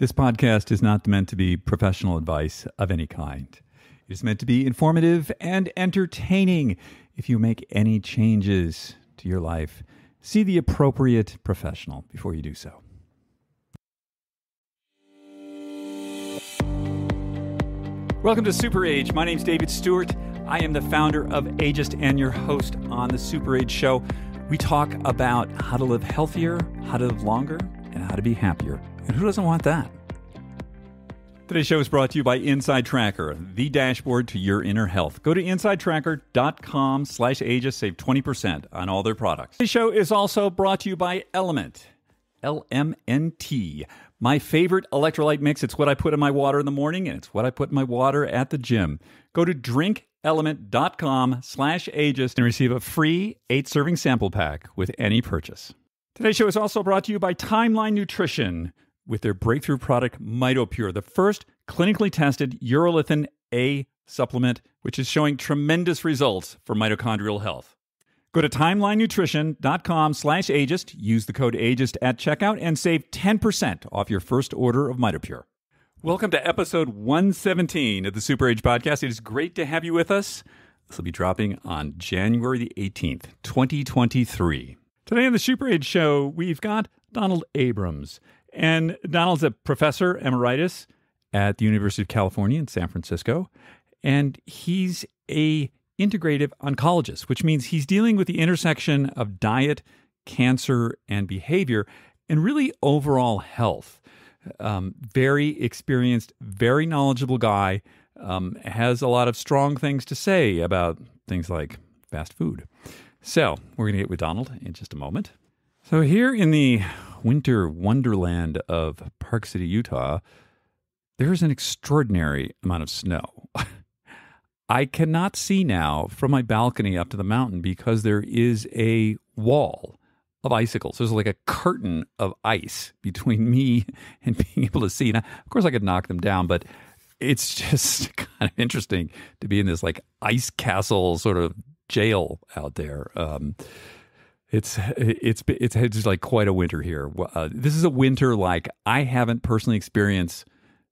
This podcast is not meant to be professional advice of any kind. It is meant to be informative and entertaining. If you make any changes to your life, see the appropriate professional before you do so. Welcome to Super Age. My name's David Stewart. I am the founder of Ageist and your host on the Super Age Show. We talk about how to live healthier, how to live longer, and how to be happier. And who doesn't want that? Today's show is brought to you by Inside Tracker, the dashboard to your inner health. Go to insidetracker.com/ageist, save 20% on all their products. Today's show is also brought to you by Element, LMNT. My favorite electrolyte mix. It's what I put in my water in the morning, and it's what I put in my water at the gym. Go to drinkelement.com/ageist and receive a free 8-serving sample pack with any purchase. Today's show is also brought to you by Timeline Nutrition with their breakthrough product, MitoPure, the first clinically tested urolithin A supplement, which is showing tremendous results for mitochondrial health. Go to timelinenutrition.com/ageist, use the code ageist at checkout, and save 10% off your first order of MitoPure. Welcome to episode 117 of the Super Age Podcast. It is great to have you with us. This will be dropping on January the 18th, 2023. Today on the Super Age Show, we've got Donald Abrams. And Donald's a professor emeritus at the University of California in San Francisco. And he's a integrative oncologist, which means he's dealing with the intersection of diet, cancer, and behavior, and really overall health. Very experienced, very knowledgeable guy, has a lot of strong things to say about things like fast food. So we're going to get with Donald in just a moment. So here in the winter wonderland of Park City, Utah, there's an extraordinary amount of snow. I cannot see now from my balcony up to the mountain because there is a wall of icicles. There's like a curtain of ice between me and being able to see. Now, of course, I could knock them down, but it's just kind of interesting to be in this like ice castle sort of jail out there. It's just like quite a winter here. This is a winter like I haven't personally experienced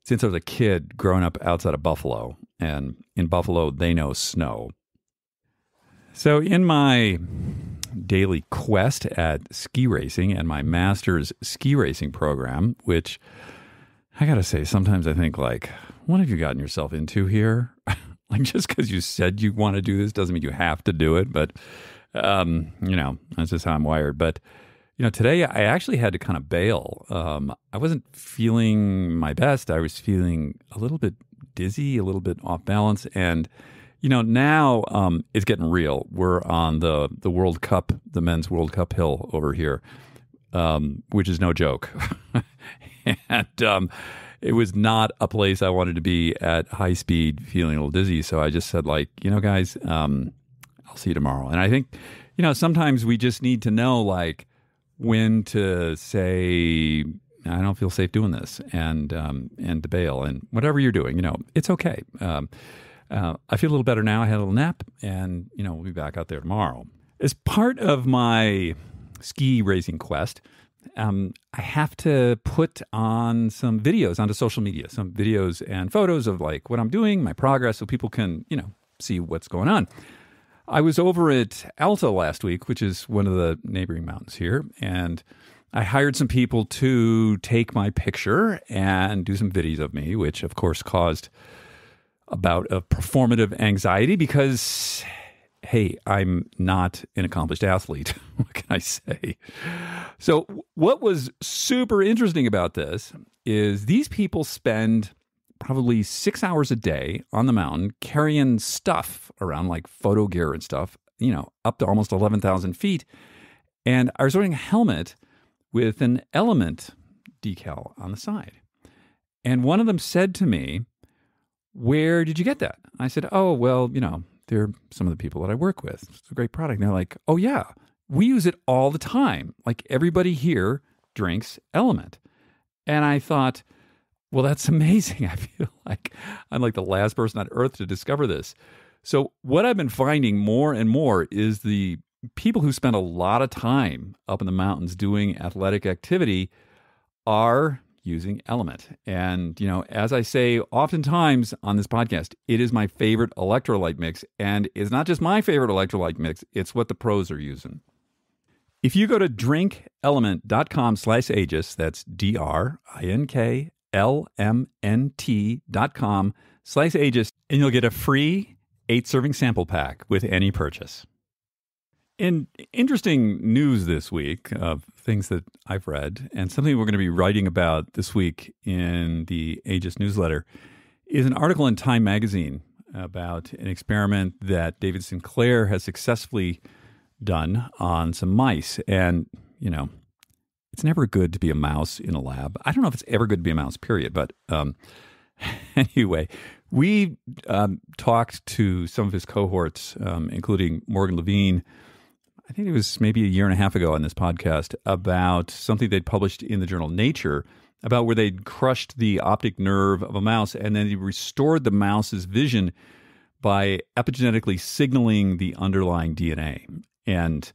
since I was a kid growing up outside of Buffalo. And in Buffalo, they know snow. So in my daily quest at ski racing and my master's ski racing program, which I got to say, sometimes I think like, what have you gotten yourself into here? Like just because you said you want to do this doesn't mean you have to do it. But that's just how I'm wired. But, today I actually had to kind of bail. I wasn't feeling my best. I was feeling a little bit dizzy, a little bit off balance. And, now it's getting real. We're on the World Cup, the men's World Cup hill over here, which is no joke. And it was not a place I wanted to be at high speed, feeling a little dizzy. So I just said guys, I'll see you tomorrow. And I think, sometimes we just need to know when to say, I don't feel safe doing this and to bail and whatever you're doing, it's okay. I feel a little better now. I had a little nap and, we'll be back out there tomorrow. As part of my ski racing quest, I have to put on some videos onto social media, some videos and photos of what I'm doing, my progress, so people can, see what's going on. I was over at Alta last week, which is one of the neighboring mountains here, and I hired some people to take my picture and do some videos of me, which of course caused a bout of performative anxiety because, hey, I'm not an accomplished athlete. What can I say? So what was super interesting about this is these people spend probably 6 hours a day on the mountain carrying stuff around like photo gear and stuff, up to almost 11,000 feet. And I was wearing a helmet with an Element decal on the side. And one of them said to me, "Where did you get that?" I said, "Oh, well, they're some of the people that I work with. It's a great product." And they're like, "Oh yeah, we use it all the time. Like everybody here drinks Element." And I thought, well, that's amazing. I feel like I'm like the last person on earth to discover this. So what I've been finding more and more is the people who spend a lot of time up in the mountains doing athletic activity are using Element. And, as I say oftentimes on this podcast, it is my favorite electrolyte mix. And it's not just my favorite electrolyte mix, it's what the pros are using. If you go to drinkelement.com/Aegis, that's drinklmnt.com/Aegis, and you'll get a free 8-serving sample pack with any purchase. In interesting news this week of things that I've read, and something we're going to be writing about this week in the Aegis newsletter, is an article in Time magazine about an experiment that David Sinclair has successfully done on some mice. And, it's never good to be a mouse in a lab. I don't know if it's ever good to be a mouse, period. But anyway, we talked to some of his cohorts, including Morgan Levine, I think it was maybe a year and a half ago on this podcast, about something they'd published in the journal Nature about where they'd crushed the optic nerve of a mouse and then they restored the mouse's vision by epigenetically signaling the underlying DNA. And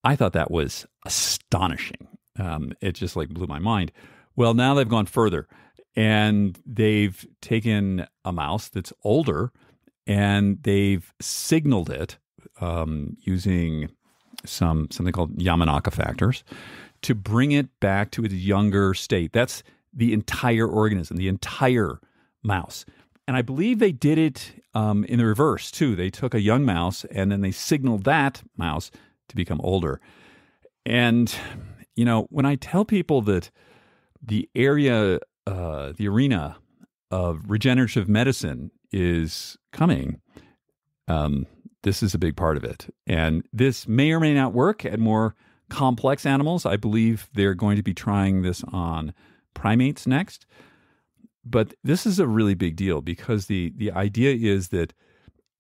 I thought that was astonishing. It just blew my mind. Well, now they've gone further and they've taken a mouse that's older and they've signaled it using something called Yamanaka factors to bring it back to its younger state. That's the entire organism, the entire mouse. And I believe they did it in the reverse, too. They took a young mouse and then they signaled that mouse to become older. And, when I tell people that the arena of regenerative medicine is coming, this is a big part of it. And this may or may not work at more complex animals. I believe they're going to be trying this on primates next. But this is a really big deal because the idea is that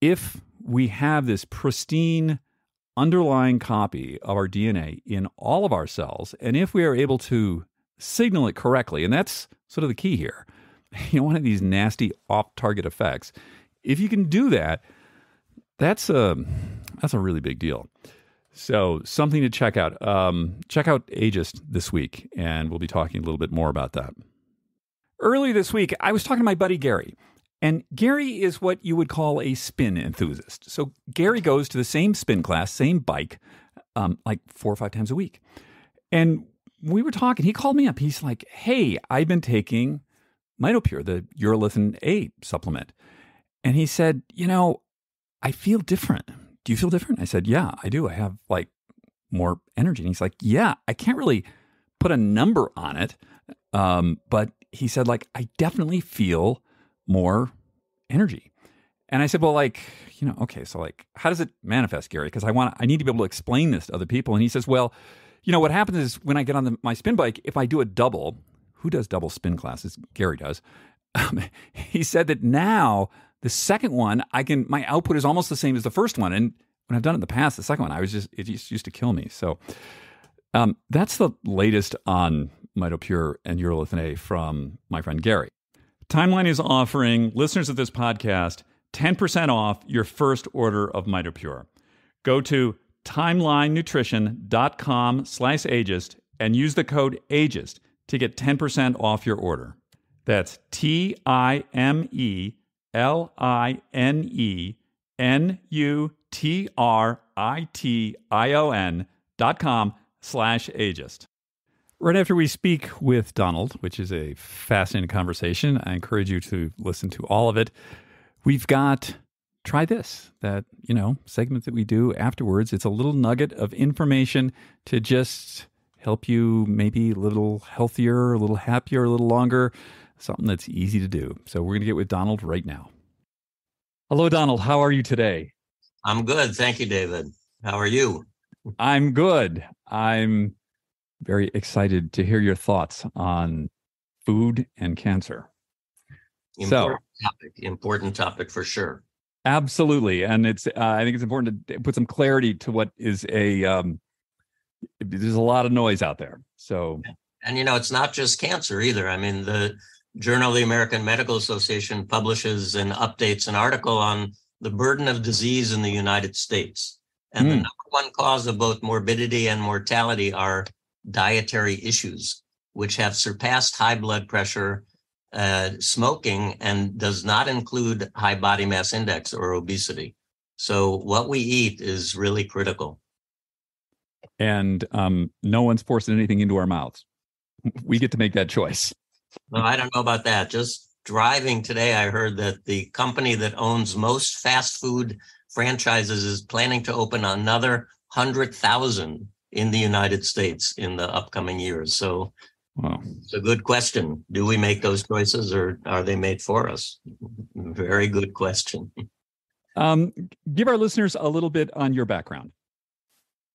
if we have this pristine underlying copy of our DNA in all of our cells, and if we are able to signal it correctly, and that's sort of the key here, one of these nasty off-target effects, if you can do that, that's a really big deal. So something to check out. Check out Aegis this week, and we'll be talking a little bit more about that. Early this week, I was talking to my buddy Gary, and Gary is what you would call a spin enthusiast. So Gary goes to the same spin class, same bike, 4 or 5 times a week. And we were talking, he called me up. He's like, hey, I've been taking MitoPure, the urolithin A supplement. And he said, I feel different. Do you feel different? I said, yeah, I do. I have more energy. And he's like, yeah, I can't really put a number on it. But he said, I definitely feel more energy. And I said, well, okay, so how does it manifest, Gary? Because I need to be able to explain this to other people. And he says, well, what happens is when I get on my spin bike, if I do a double, who does double spin classes? Gary does. He said that now the second one, my output is almost the same as the first one. And when I've done it in the past, the second one, it just used to kill me. So that's the latest on MitoPure and urolithin A from my friend Gary. Timeline is offering listeners of this podcast 10% off your first order of MitoPure. Go to timelinenutrition.com/Aegis and use the code Aegis to get 10% off your order. That's timelinenutrition.com/Aegis. Right after we speak with Donald, which is a fascinating conversation, I encourage you to listen to all of it. We've got Try This, that, segment that we do afterwards. It's a little nugget of information to just help you maybe a little healthier, a little happier, a little longer, something that's easy to do. So we're going to get with Donald right now. Hello, Donald. How are you today? I'm good. Thank you, David. How are you? I'm good. I'm very excited to hear your thoughts on food and cancer. Important topic for sure. Absolutely. And I think it's important to put some clarity to what is there's a lot of noise out there. So, and it's not just cancer either. I mean, the Journal of the American Medical Association publishes and updates an article on the burden of disease in the United States. And the number one cause of both morbidity and mortality are dietary issues. which have surpassed high blood pressure, smoking, and does not include high body mass index or obesity. So what we eat is really critical. And no one's forcing anything into our mouths. We get to make that choice. Well, I don't know about that. Just driving today, I heard that the company that owns most fast food franchises is planning to open another 100,000 in the United States in the upcoming years. So wow. It's a good question. Do we make those choices, or are they made for us? Very good question. Give our listeners a little bit on your background.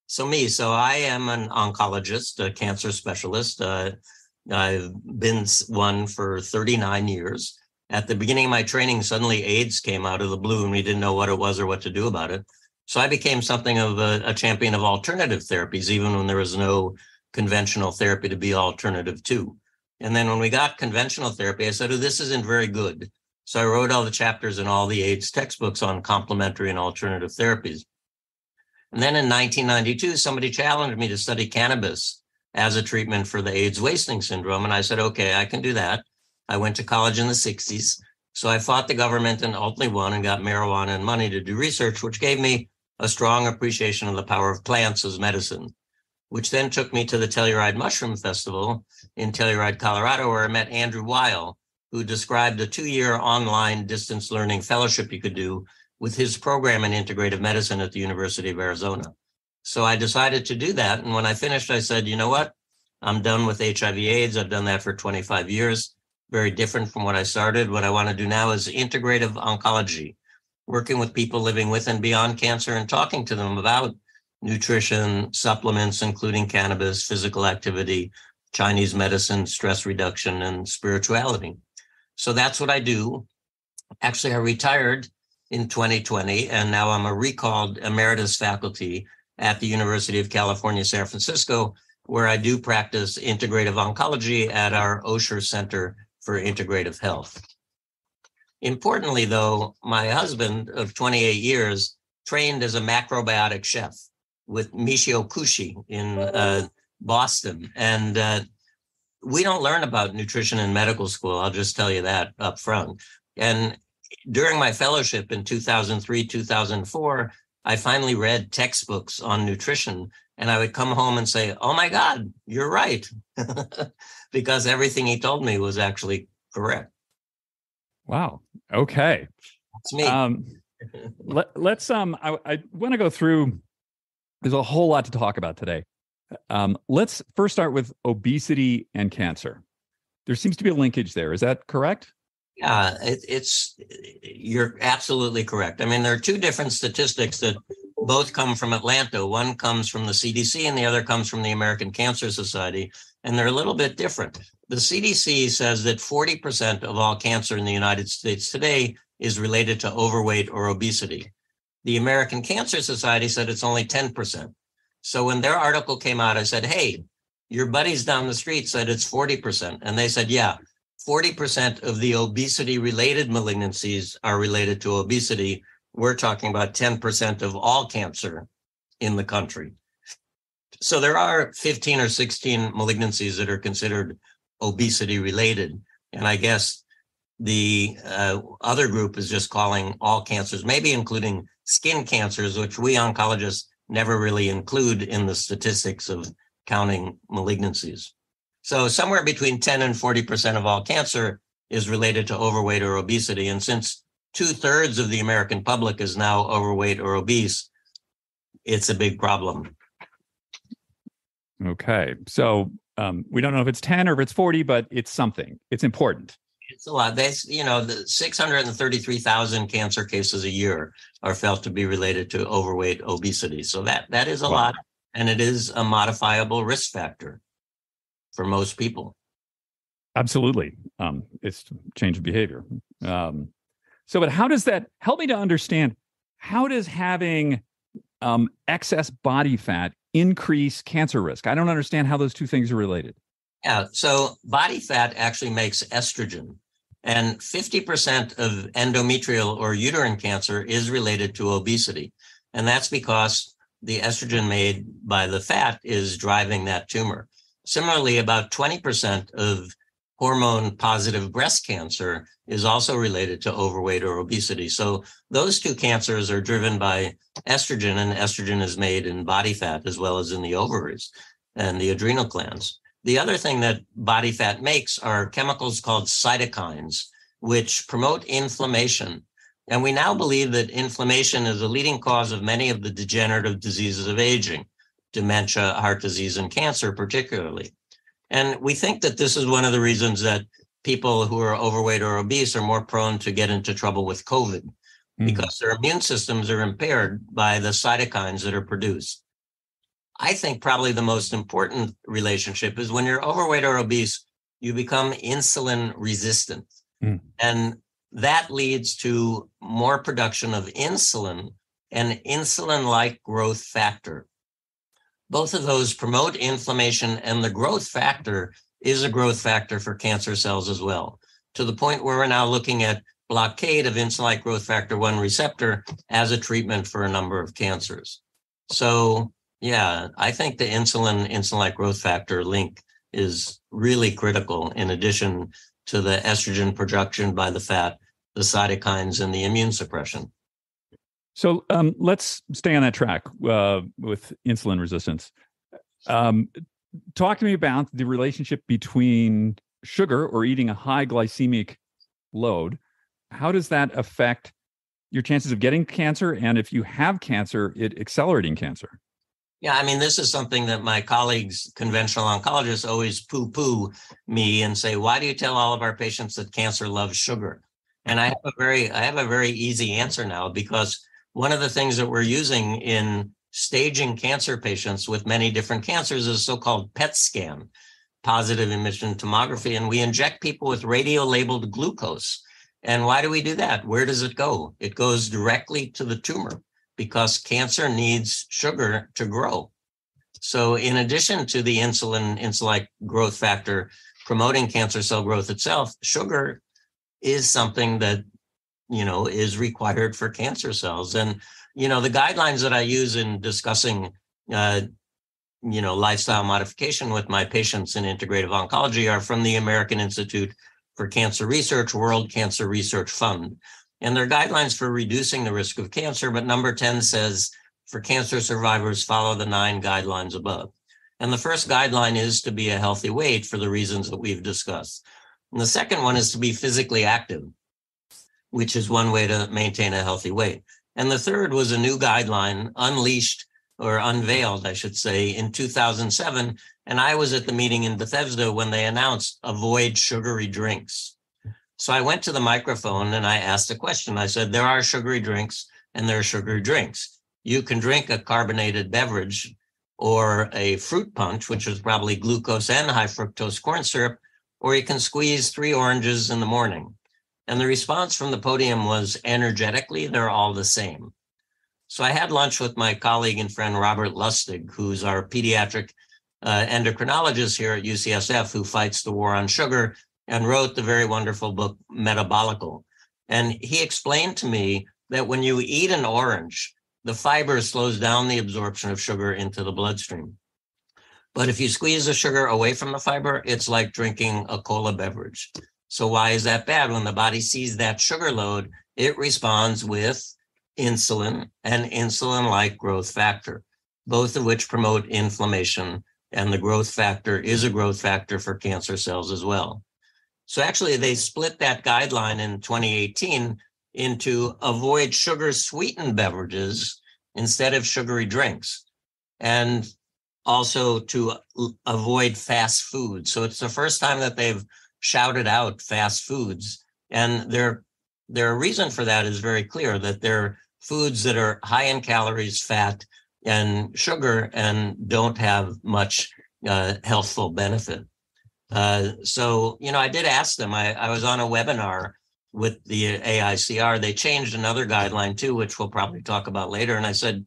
So I am an oncologist, a cancer specialist. I've been one for 39 years. At the beginning of my training, suddenly AIDS came out of the blue and we didn't know what it was or what to do about it. So I became something of a champion of alternative therapies, even when there was no conventional therapy to be alternative to. And then when we got conventional therapy, I said, oh, this isn't very good. So I wrote all the chapters in all the AIDS textbooks on complementary and alternative therapies. And then in 1992, somebody challenged me to study cannabis as a treatment for the AIDS wasting syndrome. And I said, okay, I can do that. I went to college in the 60s. So I fought the government and ultimately won and got marijuana and money to do research, which gave me a strong appreciation of the power of plants as medicine, which then took me to the Telluride Mushroom Festival in Telluride, Colorado, where I met Andrew Weil, who described a 2-year online distance learning fellowship you could do with his program in integrative medicine at the University of Arizona. So I decided to do that. And when I finished, I said, you know what? I'm done with HIV/AIDS. I've done that for 25 years. Very different from what I started. What I want to do now is integrative oncology, working with people living with and beyond cancer and talking to them about nutrition, supplements, including cannabis, physical activity, Chinese medicine, stress reduction, and spirituality. So that's what I do. Actually, I retired in 2020, and now I'm a recalled emeritus faculty at the University of California, San Francisco, where I do practice integrative oncology at our Osher Center for Integrative Health. Importantly, though, my husband of 28 years trained as a macrobiotic chef with Michio Kushi in Boston. And we don't learn about nutrition in medical school. I'll just tell you that up front. And during my fellowship in 2003, 2004, I finally read textbooks on nutrition, and I would come home and say, oh my God, you're right. Because everything he told me was actually correct. Wow. Okay. That's me. Let's I want to go through, there's a whole lot to talk about today. Let's first start with obesity and cancer. There seems to be a linkage there. Is that correct? Yeah, you're absolutely correct. I mean, there are two different statistics that both come from Atlanta. One comes from the CDC and the other comes from the American Cancer Society, and they're a little bit different. The CDC says that 40% of all cancer in the United States today is related to overweight or obesity. The American Cancer Society said it's only 10%. So when their article came out, I said, hey, your buddies down the street said it's 40%. And they said, yeah, 40% of the obesity-related malignancies are related to obesity. We're talking about 10% of all cancer in the country. So there are 15 or 16 malignancies that are considered obesity-related. And I guess the other group is just calling all cancers, maybe including skin cancers, which we oncologists never really include in the statistics of counting malignancies. So somewhere between 10 and 40% of all cancer is related to overweight or obesity. And since 2/3 of the American public is now overweight or obese, it's a big problem. Okay. So we don't know if it's 10 or if it's 40, but it's something. It's important. It's a lot. The 633,000 cancer cases a year are felt to be related to overweight, obesity. So that is a lot, and it is a modifiable risk factor for most people. Absolutely. It's change of behavior. But how does that help me to understand? How does having excess body fat increase cancer risk? I don't understand how those two things are related. Yeah, so body fat actually makes estrogen, and 50% of endometrial or uterine cancer is related to obesity. And that's because the estrogen made by the fat is driving that tumor. Similarly, about 20% of hormone-positive breast cancer is also related to overweight or obesity. So those two cancers are driven by estrogen, and estrogen is made in body fat as well as in the ovaries and the adrenal glands. The other thing that body fat makes are chemicals called cytokines, which promote inflammation. And we now believe that inflammation is a leading cause of many of the degenerative diseases of aging, dementia, heart disease, and cancer particularly. And we think that this is one of the reasons that people who are overweight or obese are more prone to get into trouble with COVID, because their immune systems are impaired by the cytokines that are produced. I think probably the most important relationship is when you're overweight or obese, you become insulin resistant. And that leads to more production of insulin and insulin-like growth factor. Both of those promote inflammation, and the growth factor is a growth factor for cancer cells as well, to the point where we're now looking at blockade of insulin-like growth factor 1 receptor as a treatment for a number of cancers. So, yeah, I think the insulin-like growth factor link is really critical, in addition to the estrogen production by the fat, the cytokines, and the immune suppression. So let's stay on that track with insulin resistance. Talk to me about the relationship between sugar or eating a high glycemic load. How does that affect your chances of getting cancer? And if you have cancer, it accelerating cancer? Yeah, I mean, this is something that my colleagues, conventional oncologists, always poo-poo me and say, why do you tell all of our patients that cancer loves sugar? And I have a very easy answer now, because one of the things that we're using in staging cancer patients with many different cancers is so-called PET scan, positive emission tomography, and we inject people with radio-labeled glucose. And why do we do that? Where does it go? It goes directly to the tumor, because cancer needs sugar to grow. So in addition to the insulin-like growth factor promoting cancer cell growth itself, sugar is something that, is required for cancer cells. And, the guidelines that I use in discussing, lifestyle modification with my patients in integrative oncology are from the American Institute for Cancer Research, World Cancer Research Fund. And they're guidelines for reducing the risk of cancer. But number 10 says, for cancer survivors, follow the 9 guidelines above. And the first guideline is to be a healthy weight for the reasons that we've discussed. And the second one is to be physically active, which is one way to maintain a healthy weight. And the third was a new guideline unveiled, I should say, in 2007. And I was at the meeting in Bethesda when they announced avoid sugary drinks. So I went to the microphone and I asked a question. I said, there are sugary drinks and there are sugary drinks. You can drink a carbonated beverage or a fruit punch, which is probably glucose and high fructose corn syrup, or you can squeeze 3 oranges in the morning. And the response from the podium was, energetically, they're all the same. So I had lunch with my colleague and friend, Robert Lustig, who's our pediatric endocrinologist here at UCSF, who fights the war on sugar and wrote the very wonderful book, Metabolical. And he explained to me that when you eat an orange, the fiber slows down the absorption of sugar into the bloodstream. But if you squeeze the sugar away from the fiber, it's like drinking a cola beverage. So why is that bad? When the body sees that sugar load, it responds with insulin and insulin-like growth factor, both of which promote inflammation. And the growth factor is a growth factor for cancer cells as well. So actually, they split that guideline in 2018 into avoid sugar-sweetened beverages instead of sugary drinks, and also to avoid fast food. So it's the first time that they've shouted out fast foods. And their reason for that is very clear, that they're foods that are high in calories, fat, and sugar, and don't have much healthful benefit. So, I did ask them, I was on a webinar with the AICR. They changed another guideline too, which we'll probably talk about later. And I said,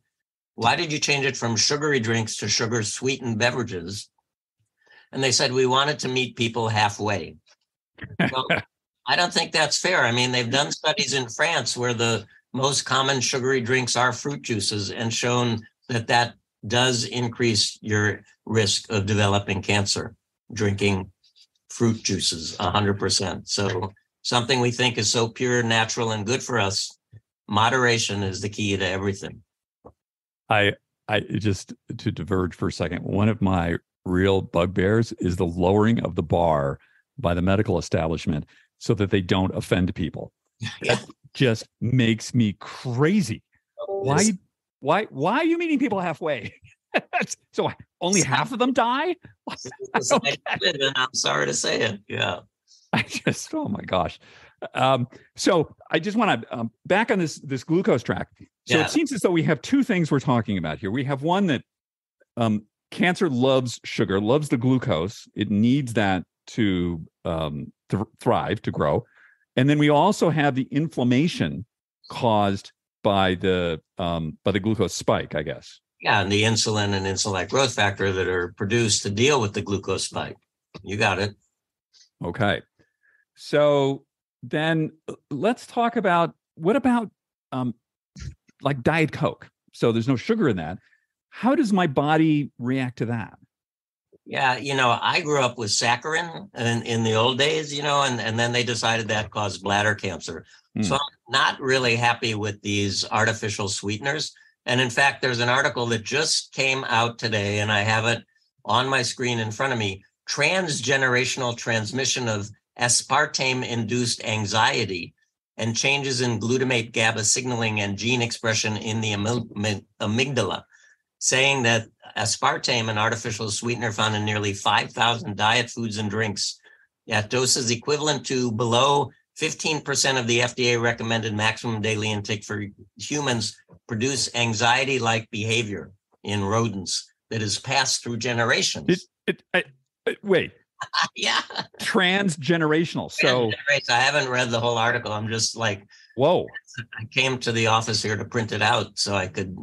why did you change it from sugary drinks to sugar sweetened beverages? And they said, we wanted to meet people halfway. Well, I don't think that's fair. I mean, they've done studies in France where the most common sugary drinks are fruit juices, and shown that does increase your risk of developing cancer, drinking fruit juices 100%. So something we think is so pure, natural, and good for us, moderation is the key to everything. I just, to diverge for a second, one of my real bugbears is the lowering of the bar by the medical establishment so that they don't offend people. Yeah. That just makes me crazy. Why are you meeting people halfway? So only half of them die? And I'm sorry to say it. Yeah. Oh my gosh. So I just want to back on this glucose track. So It seems as though we have two things we're talking about here. We have one that cancer loves sugar, loves the glucose. It needs that to thrive, to grow. And then we also have the inflammation caused by the glucose spike, I guess. Yeah, and the insulin and insulin-like growth factor that are produced to deal with the glucose spike. You got it. Okay. So then let's talk about, what about like Diet Coke? So there's no sugar in that. How does my body react to that? Yeah, I grew up with saccharin in the old days, and then they decided that caused bladder cancer. So I'm not really happy with these artificial sweeteners. And in fact, there's an article that just came out today, and I have it on my screen in front of me, transgenerational transmission of aspartame-induced anxiety and changes in glutamate GABA signaling and gene expression in the amygdala, saying that aspartame, an artificial sweetener found in nearly 5,000 diet foods and drinks at doses equivalent to below 15% of the FDA recommended maximum daily intake for humans, produce anxiety-like behavior in rodents that is passed through generations. Wait. Yeah. Transgenerational. So I haven't read the whole article. I'm just like, whoa. I came to the office here to print it out so I could,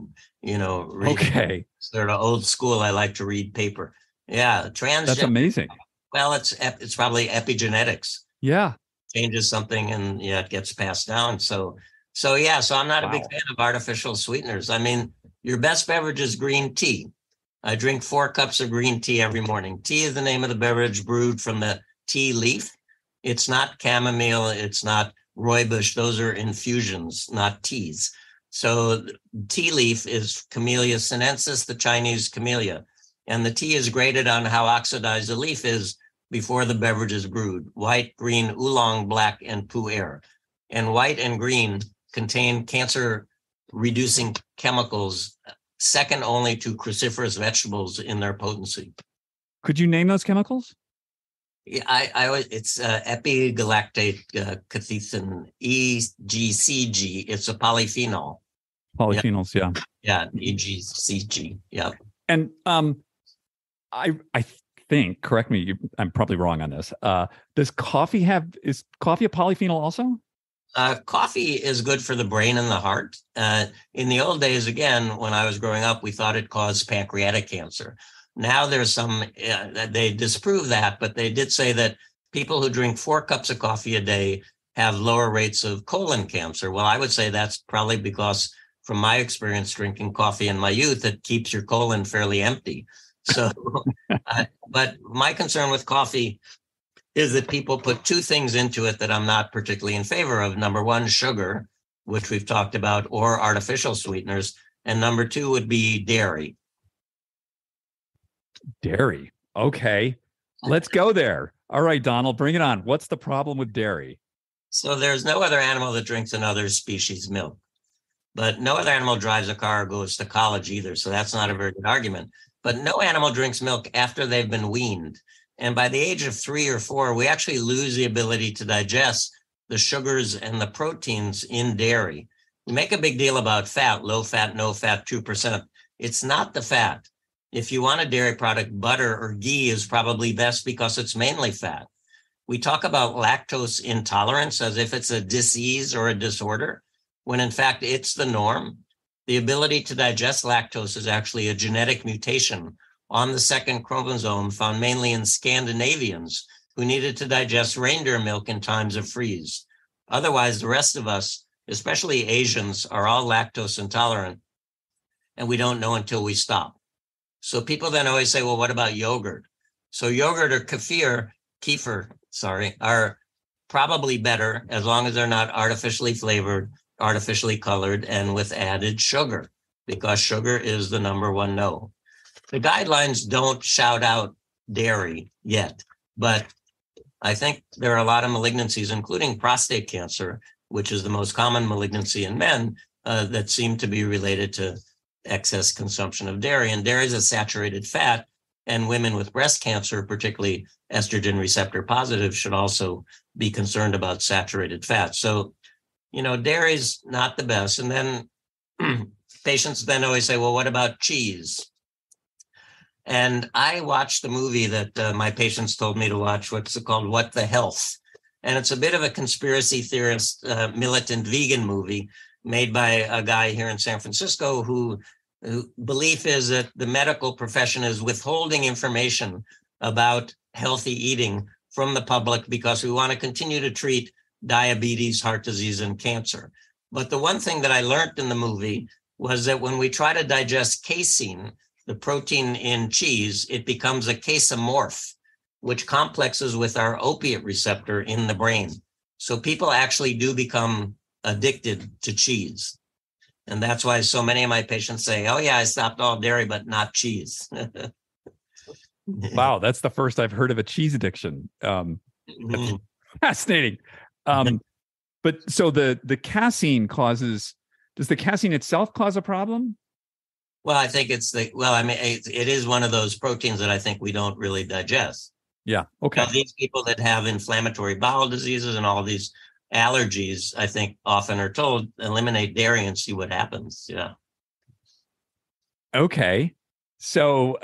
read. Okay. Sort of old school. I like to read paper. Yeah. That's amazing. Well, it's probably epigenetics. Yeah. Changes something and it gets passed down. So I'm not a big fan of artificial sweeteners. I mean, your best beverage is green tea. I drink 4 cups of green tea every morning. Tea is the name of the beverage brewed from the tea leaf. It's not chamomile. It's not rooibos. Those are infusions, not teas. So tea leaf is Camellia sinensis, the Chinese camellia. And the tea is graded on how oxidized the leaf is before the beverage is brewed: white, green, oolong, black, and pu'er. And white and green contain cancer-reducing chemicals, second only to cruciferous vegetables in their potency. Could you name those chemicals? Yeah, it's epigalactate catechin, EGCG. It's a polyphenol. Polyphenols, yeah. Yeah, EGCG. Yeah. And I think, correct me, I'm probably wrong on this. Is coffee a polyphenol also? Coffee is good for the brain and the heart. In the old days, again, when I was growing up, we thought it caused pancreatic cancer. Now there's they disprove that, but they did say that people who drink 4 cups of coffee a day have lower rates of colon cancer. Well, I would say that's probably because, from my experience drinking coffee in my youth, it keeps your colon fairly empty. So, but my concern with coffee is that people put 2 things into it that I'm not particularly in favor of. Number 1, sugar, which we've talked about, or artificial sweeteners. And number 2 would be dairy. Dairy. Okay. Let's go there. All right, Donald, bring it on. What's the problem with dairy? So there's no other animal that drinks another species' milk. But no other animal drives a car or goes to college either. So that's not a very good argument. But no animal drinks milk after they've been weaned. And by the age of 3 or 4, we actually lose the ability to digest the sugars and the proteins in dairy. We make a big deal about fat, low fat, no fat, 2%. It's not the fat. If you want a dairy product, butter or ghee is probably best because it's mainly fat. We talk about lactose intolerance as if it's a disease or a disorder, when in fact it's the norm. The ability to digest lactose is actually a genetic mutation on the 2nd chromosome found mainly in Scandinavians who needed to digest reindeer milk in times of freeze. Otherwise, the rest of us, especially Asians, are all lactose intolerant, and we don't know until we stop. So people then always say, well, what about yogurt? So yogurt or kefir, are probably better as long as they're not artificially flavored, artificially colored, and with added sugar, because sugar is the number one no. The guidelines don't shout out dairy yet, but I think there are a lot of malignancies, including prostate cancer, which is the most common malignancy in men, that seem to be related to excess consumption of dairy. And dairy is a saturated fat, and women with breast cancer, particularly estrogen receptor positive, should also be concerned about saturated fat. So, dairy is not the best. And then patients then always say, well, what about cheese? And I watched the movie that my patients told me to watch, what's it called? What the Health? And it's a bit of a conspiracy theorist, militant vegan movie made by a guy here in San Francisco who belief is that the medical profession is withholding information about healthy eating from the public because we want to continue to treat diabetes, heart disease, and cancer. But the one thing that I learned in the movie was that when we try to digest casein, the protein in cheese, it becomes a casomorph, which complexes with our opiate receptor in the brain. So people actually do become addicted to cheese. And that's why so many of my patients say, oh, yeah, I stopped all dairy, but not cheese. Wow, that's the first I've heard of a cheese addiction. That's fascinating. But so the casein does the casein itself cause a problem? Well, I think it is one of those proteins that I think we don't really digest. Yeah. Okay. Now, these people that have inflammatory bowel diseases and all these allergies, I think often are told, eliminate dairy and see what happens. Yeah. Okay. So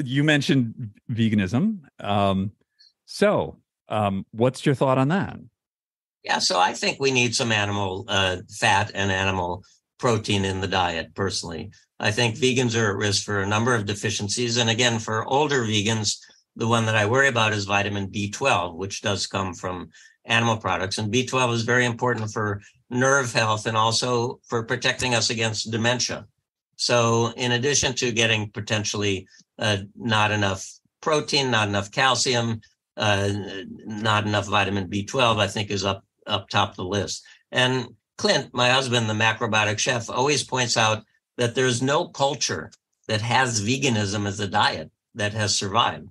you mentioned veganism. What's your thought on that? Yeah. So I think we need some animal fat and animal protein in the diet, personally. I think vegans are at risk for a number of deficiencies. And again, for older vegans, the one that I worry about is vitamin B12, which does come from animal products. And B12 is very important for nerve health and also for protecting us against dementia. So in addition to getting potentially not enough protein, not enough calcium, not enough vitamin B12, I think is up top the list. And Clint, my husband, the macrobiotic chef, always points out that there's no culture that has veganism as a diet that has survived.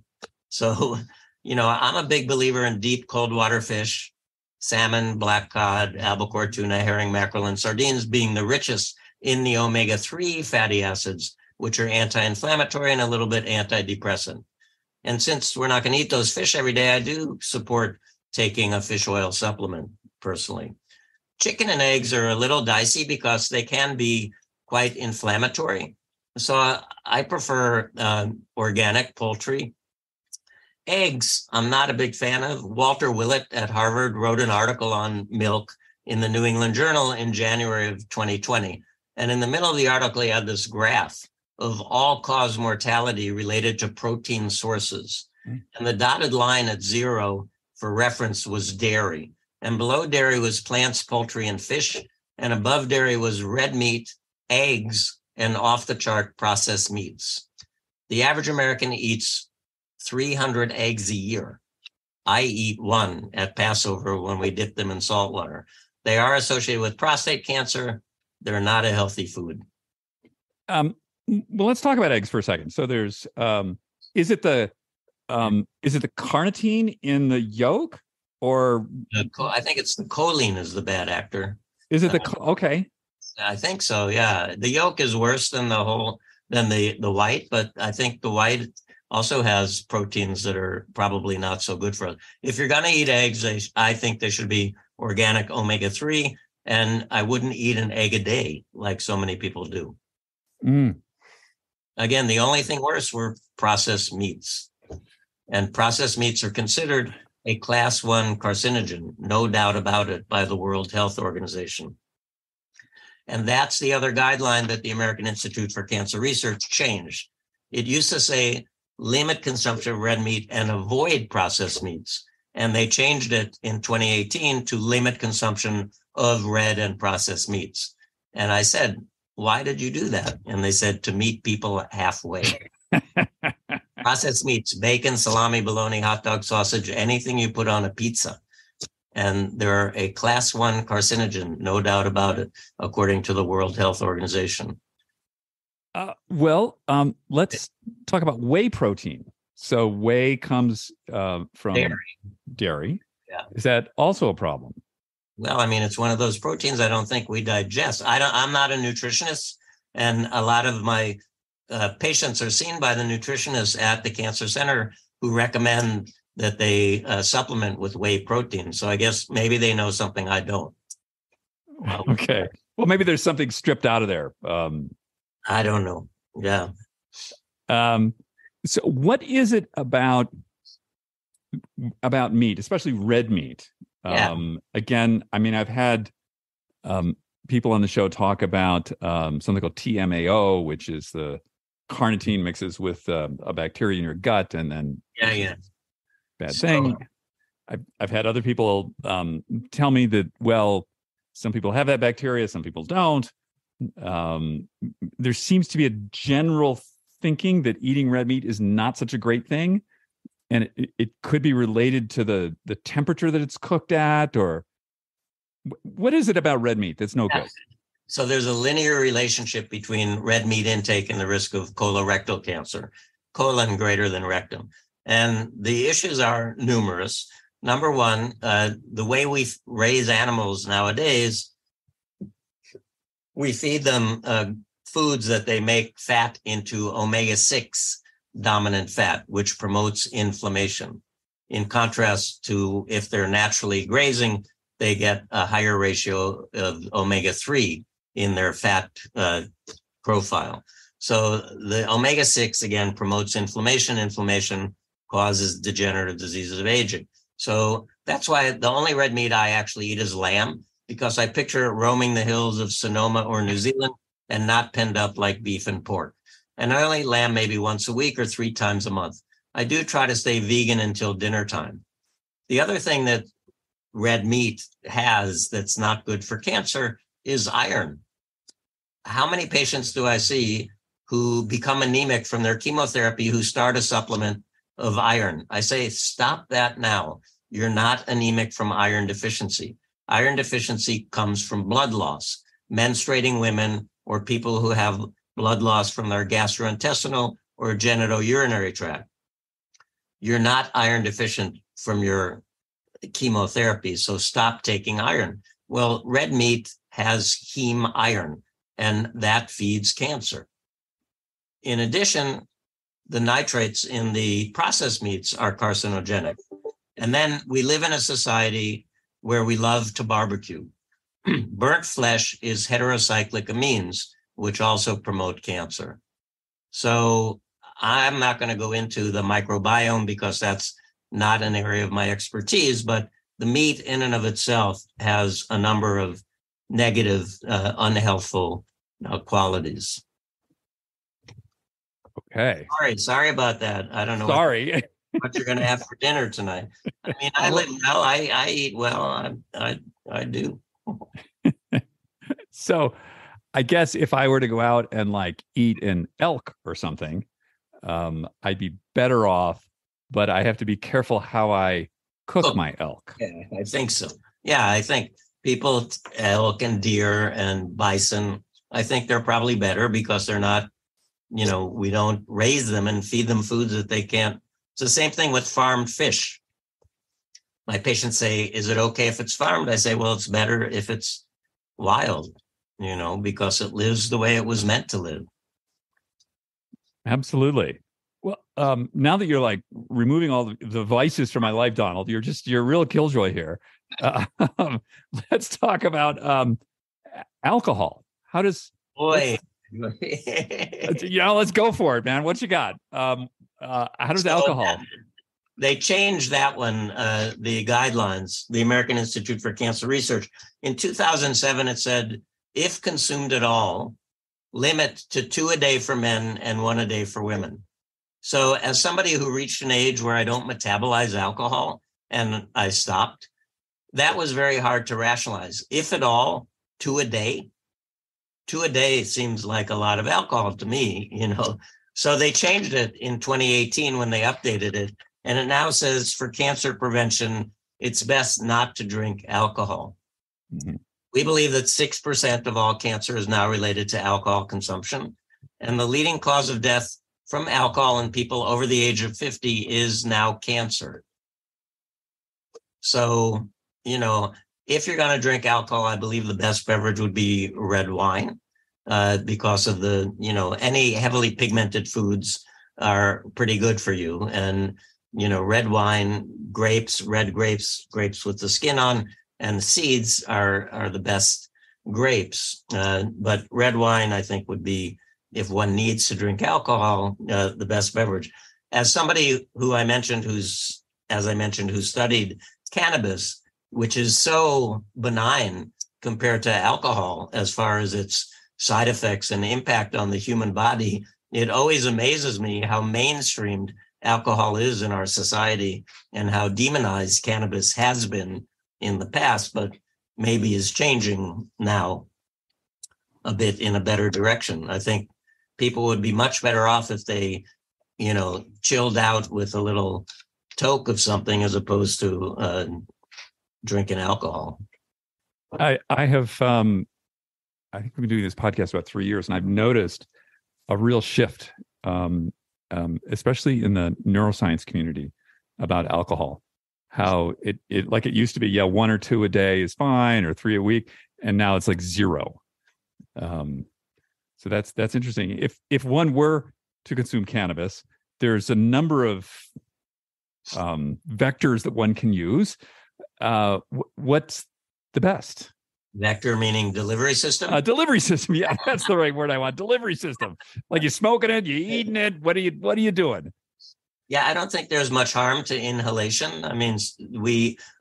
So, I'm a big believer in deep cold water fish, salmon, black cod, albacore tuna, herring, mackerel, and sardines being the richest in the omega-3 fatty acids, which are anti-inflammatory and a little bit antidepressant. And since we're not going to eat those fish every day, I do support taking a fish oil supplement personally. Chicken and eggs are a little dicey because they can be quite inflammatory. So I prefer organic poultry. Eggs, I'm not a big fan of. Walter Willett at Harvard wrote an article on milk in the New England Journal in January of 2020. And in the middle of the article, he had this graph of all-cause mortality related to protein sources. And the dotted line at 0 for reference was dairy. And below dairy was plants, poultry, and fish. And above dairy was red meat, eggs, and off-the-chart processed meats. The average American eats 300 eggs a year. I eat one at Passover when we dip them in salt water. They are associated with prostate cancer. They're not a healthy food. Well, let's talk about eggs for a second. So there's, is it the carnitine in the yolk, or I think it's the choline is the bad actor. Is it okay? I think so. Yeah, the yolk is worse than the white, but I think the white also has proteins that are probably not so good for us. If you're going to eat eggs, I think they should be organic omega-3, and I wouldn't eat an egg a day like so many people do. Again, the only thing worse were processed meats. And processed meats are considered a class 1 carcinogen, no doubt about it, by the World Health Organization. And that's the other guideline that the American Institute for Cancer Research changed. It used to say limit consumption of red meat and avoid processed meats. And they changed it in 2018 to limit consumption of red and processed meats. And I said, why did you do that? And they said, to meet people halfway. Processed meats, bacon, salami, bologna, hot dog, sausage, anything you put on a pizza. And they're a class 1 carcinogen, no doubt about it, according to the World Health Organization. Let's talk about whey protein. So whey comes from dairy. Yeah. Is that also a problem? Well, I mean, it's one of those proteins I don't think we digest. I'm not a nutritionist, and a lot of my patients are seen by the nutritionists at the cancer center who recommend that they supplement with whey protein. So I guess maybe they know something I don't. Okay. Well, maybe there's something stripped out of there. I don't know. Yeah. So what is it about meat, especially red meat? Again, I mean, I've had people on the show talk about something called TMAO, which is the carnitine mixes with a bacteria in your gut, and then bad thing. I've had other people tell me that, well, some people have that bacteria, some people don't. There seems to be a general thinking that eating red meat is not such a great thing, and it could be related to the temperature that it's cooked at, or what is it about red meat that's no good? So there's a linear relationship between red meat intake and the risk of colorectal cancer, colon greater than rectum. And the issues are numerous. Number one, the way we raise animals nowadays, we feed them foods that they make fat into omega-6 dominant fat, which promotes inflammation. In contrast to if they're naturally grazing, they get a higher ratio of omega-3 in their fat profile. So the omega-6, again, promotes inflammation. Inflammation causes degenerative diseases of aging. So that's why the only red meat I actually eat is lamb, because I picture it roaming the hills of Sonoma or New Zealand and not penned up like beef and pork. And I only eat lamb maybe once a week or 3 times a month. I do try to stay vegan until dinner time. The other thing that red meat has that's not good for cancer is iron. How many patients do I see who become anemic from their chemotherapy who start a supplement of iron? I say, stop that now. You're not anemic from iron deficiency. Iron deficiency comes from blood loss. Menstruating women or people who have blood loss from their gastrointestinal or genitourinary tract. You're not iron deficient from your chemotherapy, so stop taking iron. Well, red meat has heme iron, and that feeds cancer. In addition, the nitrates in the processed meats are carcinogenic. And then we live in a society where we love to barbecue. Burnt flesh is heterocyclic amines, which also promote cancer. So I'm not going to go into the microbiome because that's not an area of my expertise, but the meat in and of itself has a number of negative, unhealthful qualities. Okay. Sorry about that. I don't know. Sorry. What you're going to have for dinner tonight. I mean, I live well. I eat well. I do. So I guess if I were to go out and like eat an elk or something, I'd be better off, but I have to be careful how I cook my elk. Yeah, I think so. Yeah, I think people, elk and deer and bison, I think they're probably better because they're not, we don't raise them and feed them foods that they can't. It's the same thing with farmed fish. My patients say, is it okay if it's farmed? I say, well, it's better if it's wild, because it lives the way it was meant to live. Absolutely. Well, now that you're like removing all the vices from my life, Donald, you're a real killjoy here. Let's talk about alcohol. How does... Boy. Let's go for it, man. What you got? How does alcohol? They changed that one, the guidelines, the American Institute for Cancer Research. In 2007, it said, if consumed at all, limit to 2 a day for men and 1 a day for women. So as somebody who reached an age where I don't metabolize alcohol and I stopped, that was very hard to rationalize. If at all, 2 a day. 2 a day seems like a lot of alcohol to me, So they changed it in 2018 when they updated it. And it now says for cancer prevention, it's best not to drink alcohol. Mm-hmm. We believe that 6% of all cancer is now related to alcohol consumption. And the leading cause of death from alcohol in people over the age of 50 is now cancer. So, if you're going to drink alcohol, I believe the best beverage would be red wine, because of any heavily pigmented foods are pretty good for you. And, red wine, red grapes with the skin on, and the seeds are the best grapes. But red wine, I think, would be, if one needs to drink alcohol, the best beverage. As somebody who who studied cannabis, which is so benign compared to alcohol as far as its side effects and impact on the human body, it always amazes me how mainstreamed alcohol is in our society and how demonized cannabis has been in the past, but maybe is changing now a bit in a better direction. I think people would be much better off if they, chilled out with a little toke of something as opposed to drinking alcohol. I have, I think we've been doing this podcast about 3 years, and I've noticed a real shift, especially in the neuroscience community, about alcohol. How it like it used to be, 1 or 2 a day is fine, or 3 a week, and now it's like 0. So that's interesting. If one were to consume cannabis, there's a number of vectors that one can use. What's the best? Vector meaning delivery system? Delivery system. Yeah, that's the right word I want. Delivery system. Like you're smoking it, you're eating it. What are you doing? Yeah, I don't think there's much harm to inhalation. I mean,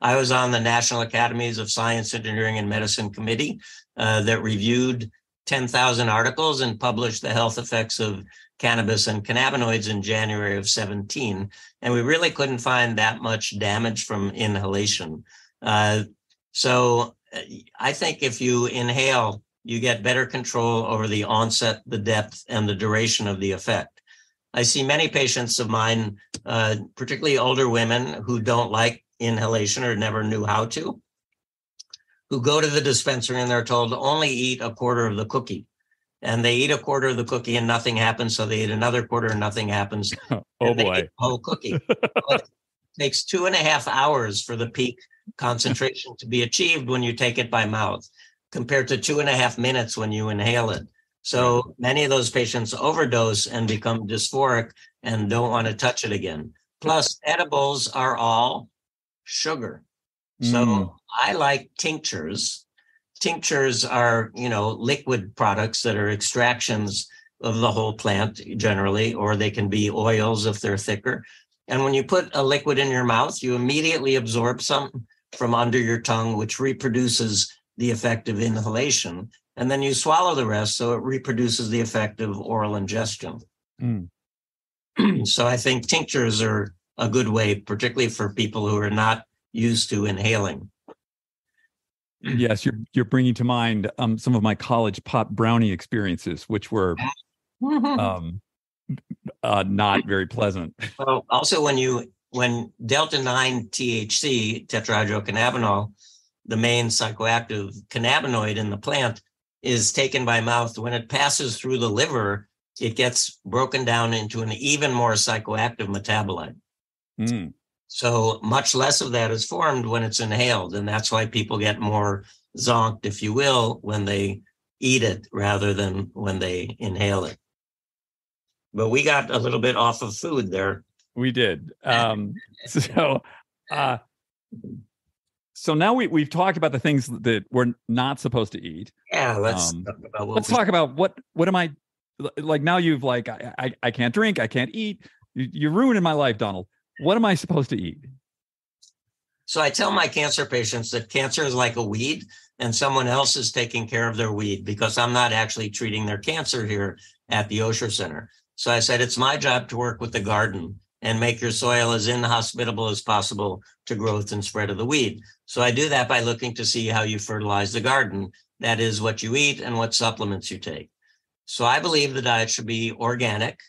I was on the National Academies of Science, Engineering, and Medicine committee that reviewed 10,000 articles and published the health effects of cannabis and cannabinoids in January of 17. And we really couldn't find that much damage from inhalation. So I think if you inhale, you get better control over the onset, the depth, and the duration of the effect. I see many patients of mine, particularly older women who don't like inhalation or never knew how to, who go to the dispensary and they're told only eat a quarter of the cookie. And they eat a quarter of the cookie and nothing happens. So they eat another quarter and nothing happens. Oh boy. The whole cookie. It takes 2.5 hours for the peak concentration to be achieved when you take it by mouth, compared to 2.5 minutes when you inhale it. So many of those patients overdose and become dysphoric and don't want to touch it again. Plus, edibles are all sugar. So I like tinctures. Tinctures are, liquid products that are extractions of the whole plant generally, or they can be oils if they're thicker. And when you put a liquid in your mouth, you immediately absorb some from under your tongue, which reproduces the effect of inhalation. And then you swallow the rest, so it reproduces the effect of oral ingestion. So I think tinctures are a good way, particularly for people who are not used to inhaling. Yes, you're bringing to mind some of my college pot brownie experiences, which were not very pleasant. Well, also when delta-9 THC, tetrahydrocannabinol, the main psychoactive cannabinoid in the plant, is taken by mouth, when it passes through the liver, it gets broken down into an even more psychoactive metabolite. So much less of that is formed when it's inhaled. And that's why people get more zonked, if you will, when they eat it rather than when they inhale it. But we got a little bit off of food there. We did. So now we've talked about the things that we're not supposed to eat. Yeah, let's talk about what am I like now. You've I can't drink, I can't eat. You're ruining my life, Donald. What am I supposed to eat? So I tell my cancer patients that cancer is like a weed and someone else is taking care of their weed, because I'm not actually treating their cancer here at the Osher Center. So I said, it's my job to work with the garden and make your soil as inhospitable as possible to growth and spread of the weed. So I do that by looking to see how you fertilize the garden. That is what you eat and what supplements you take. So I believe the diet should be organic,